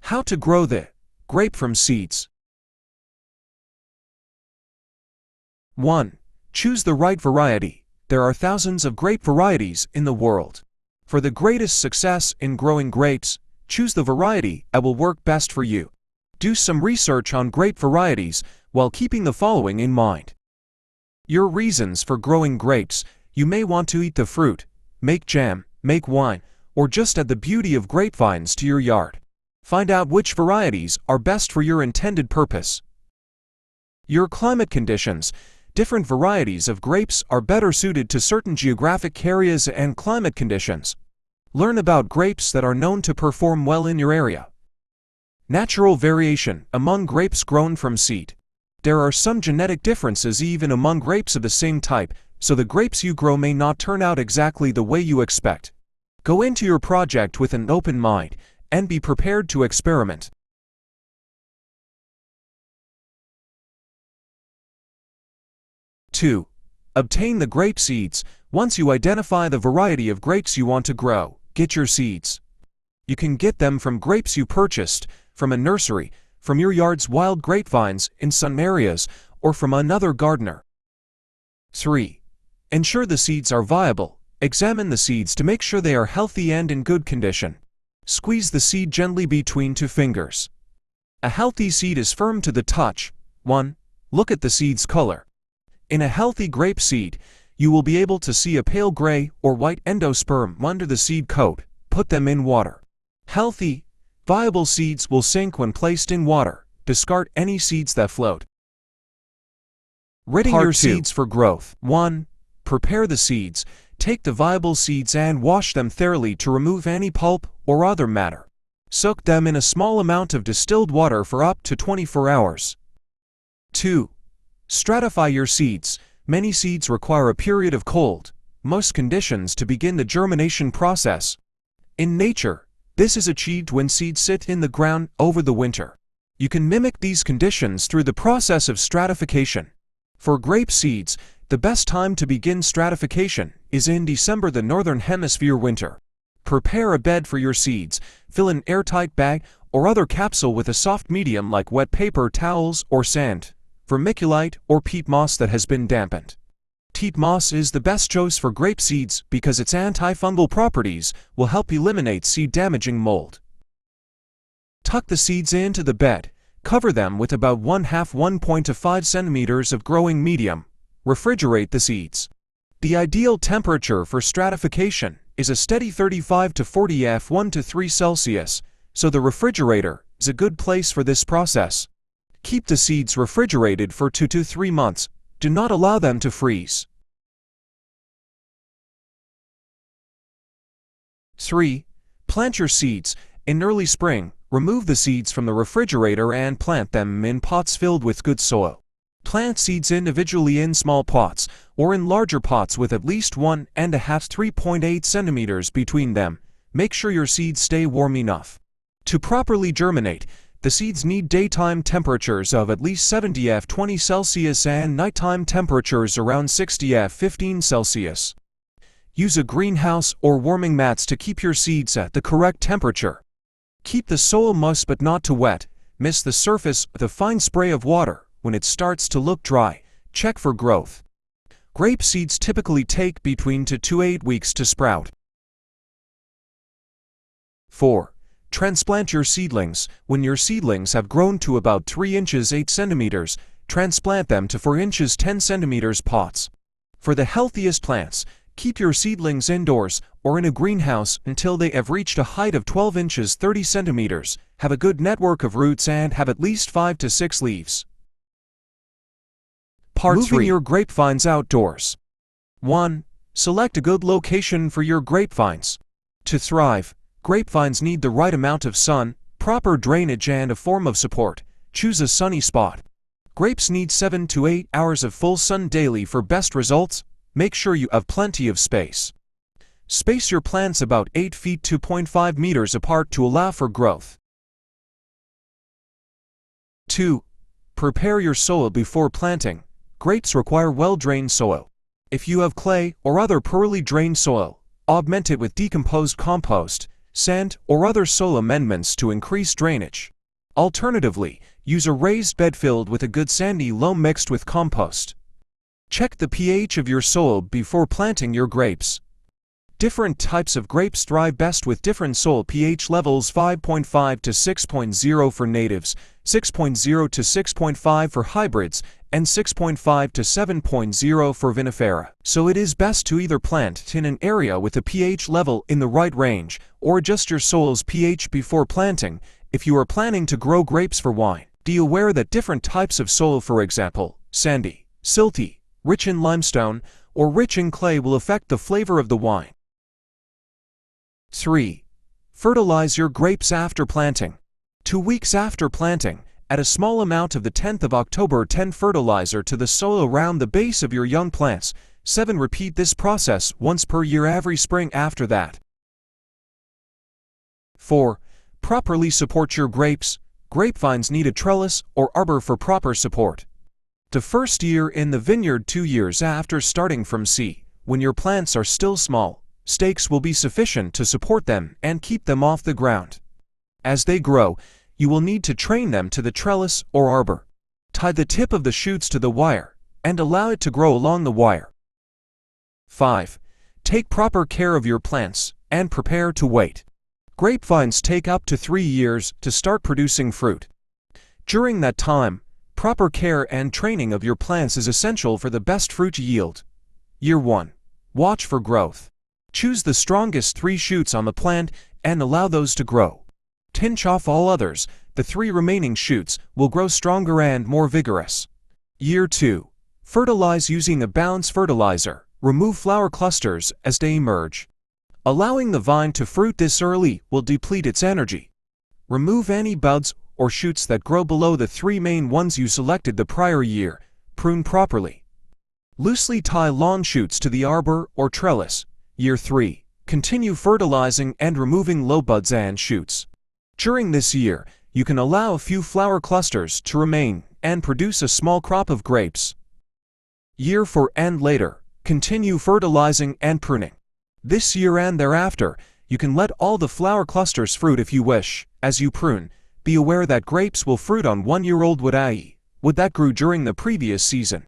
How to grow the grape from seeds. 1. Choose the right variety. There are thousands of grape varieties in the world. For the greatest success in growing grapes, choose the variety that will work best for you. Do some research on grape varieties while keeping the following in mind. Your reasons for growing grapes: you may want to eat the fruit, make jam, make wine, or just add the beauty of grapevines to your yard. Find out which varieties are best for your intended purpose. Your climate conditions. Different varieties of grapes are better suited to certain geographic areas and climate conditions. Learn about grapes that are known to perform well in your area. Natural variation among grapes grown from seed. There are some genetic differences even among grapes of the same type, so the grapes you grow may not turn out exactly the way you expect. Go into your project with an open mind and be prepared to experiment. 2. Obtain the grape seeds. Once you identify the variety of grapes you want to grow, get your seeds. You can get them from grapes you purchased from a nursery, from your yard's wild grapevines in some areas, or from another gardener. 3. Ensure the seeds are viable. Examine the seeds to make sure they are healthy and in good condition. Squeeze the seed gently between two fingers. A healthy seed is firm to the touch. 1. Look at the seed's color. In a healthy grape seed, you will be able to see a pale gray or white endosperm under the seed coat. Put them in water. Healthy, viable seeds will sink when placed in water. Discard any seeds that float. Ready your seeds for growth. 1. Prepare the seeds. Take the viable seeds and wash them thoroughly to remove any pulp or other matter. Soak them in a small amount of distilled water for up to 24 hours. 2. Stratify your seeds. Many seeds require a period of cold, moist conditions to begin the germination process. In nature, this is achieved when seeds sit in the ground over the winter. You can mimic these conditions through the process of stratification. For grape seeds, the best time to begin stratification is in December, the northern hemisphere winter. Prepare a bed for your seeds. Fill an airtight bag or other capsule with a soft medium like wet paper towels or sand, vermiculite or peat moss that has been dampened. Peat moss is the best choice for grape seeds because its antifungal properties will help eliminate seed-damaging mold. Tuck the seeds into the bed. Cover them with about 1/2 centimeters of growing medium. Refrigerate the seeds. The ideal temperature for stratification is a steady 35 to 40 F 1 to 3 Celsius, so the refrigerator is a good place for this process. Keep the seeds refrigerated for 2 to 3 months. Do not allow them to freeze. 3. Plant your seeds. In early spring, remove the seeds from the refrigerator and plant them in pots filled with good soil. Plant seeds individually in small pots or in larger pots with at least 1.5 to 3.8 centimeters between them. Make sure your seeds stay warm enough. To properly germinate, the seeds need daytime temperatures of at least 70 F 20 Celsius and nighttime temperatures around 60 F 15 Celsius. Use a greenhouse or warming mats to keep your seeds at the correct temperature. Keep the soil moist but not too wet. Mist the surface with a fine spray of water when it starts to look dry. Check for growth. Grape seeds typically take between 2 to 8 weeks to sprout. 4. Transplant your seedlings. When your seedlings have grown to about 3 inches 8 centimeters, transplant them to 4 inches 10 centimeters pots. For the healthiest plants, keep your seedlings indoors or in a greenhouse until they have reached a height of 12 inches 30 centimeters, have a good network of roots and have at least 5 to 6 leaves. Part 3. Moving your grapevines outdoors. 1. Select a good location for your grapevines. To thrive, grapevines need the right amount of sun, proper drainage and a form of support. Choose a sunny spot. Grapes need 7 to 8 hours of full sun daily for best results. Make sure you have plenty of space. Space your plants about 8 feet 2.5 meters apart to allow for growth. 2. Prepare your soil before planting. Grapes require well-drained soil. If you have clay or other poorly drained soil, augment it with decomposed compost, sand, or other soil amendments to increase drainage. Alternatively, use a raised bed filled with a good sandy loam mixed with compost. Check the pH of your soil before planting your grapes. Different types of grapes thrive best with different soil pH levels: 5.5 to 6.0 for natives, 6.0 to 6.5 for hybrids, and 6.5 to 7.0 for vinifera. So it is best to either plant in an area with a pH level in the right range, or adjust your soil's pH before planting if you are planning to grow grapes for wine. Be aware that different types of soil, for example, sandy, silty, rich in limestone, or rich in clay, will affect the flavor of the wine. 3. Fertilize your grapes after planting. 2 weeks after planting, add a small amount of the 10th of October 10 fertilizer to the soil around the base of your young plants. 7. Repeat this process once per year every spring after that. 4. Properly support your grapes. Grapevines need a trellis or arbor for proper support. The first year in the vineyard, 2 years after starting from seed, when your plants are still small, stakes will be sufficient to support them and keep them off the ground. As they grow, you will need to train them to the trellis or arbor. Tie the tip of the shoots to the wire and allow it to grow along the wire. 5. Take proper care of your plants and prepare to wait. Grapevines take up to 3 years to start producing fruit. During that time, proper care and training of your plants is essential for the best fruit yield. Year 1. Watch for growth. Choose the strongest 3 shoots on the plant and allow those to grow. Pinch off all others. The 3 remaining shoots will grow stronger and more vigorous. Year 2. Fertilize using a balanced fertilizer. Remove flower clusters as they emerge. Allowing the vine to fruit this early will deplete its energy. Remove any buds or shoots that grow below the 3 main ones you selected the prior year. Prune properly. Loosely tie long shoots to the arbor or trellis. Year 3. Continue fertilizing and removing low buds and shoots. During this year, you can allow a few flower clusters to remain and produce a small crop of grapes. Year 4 and later, continue fertilizing and pruning. This year and thereafter, you can let all the flower clusters fruit if you wish. As you prune, be aware that grapes will fruit on 1-year-old wood, i.e., wood that grew during the previous season.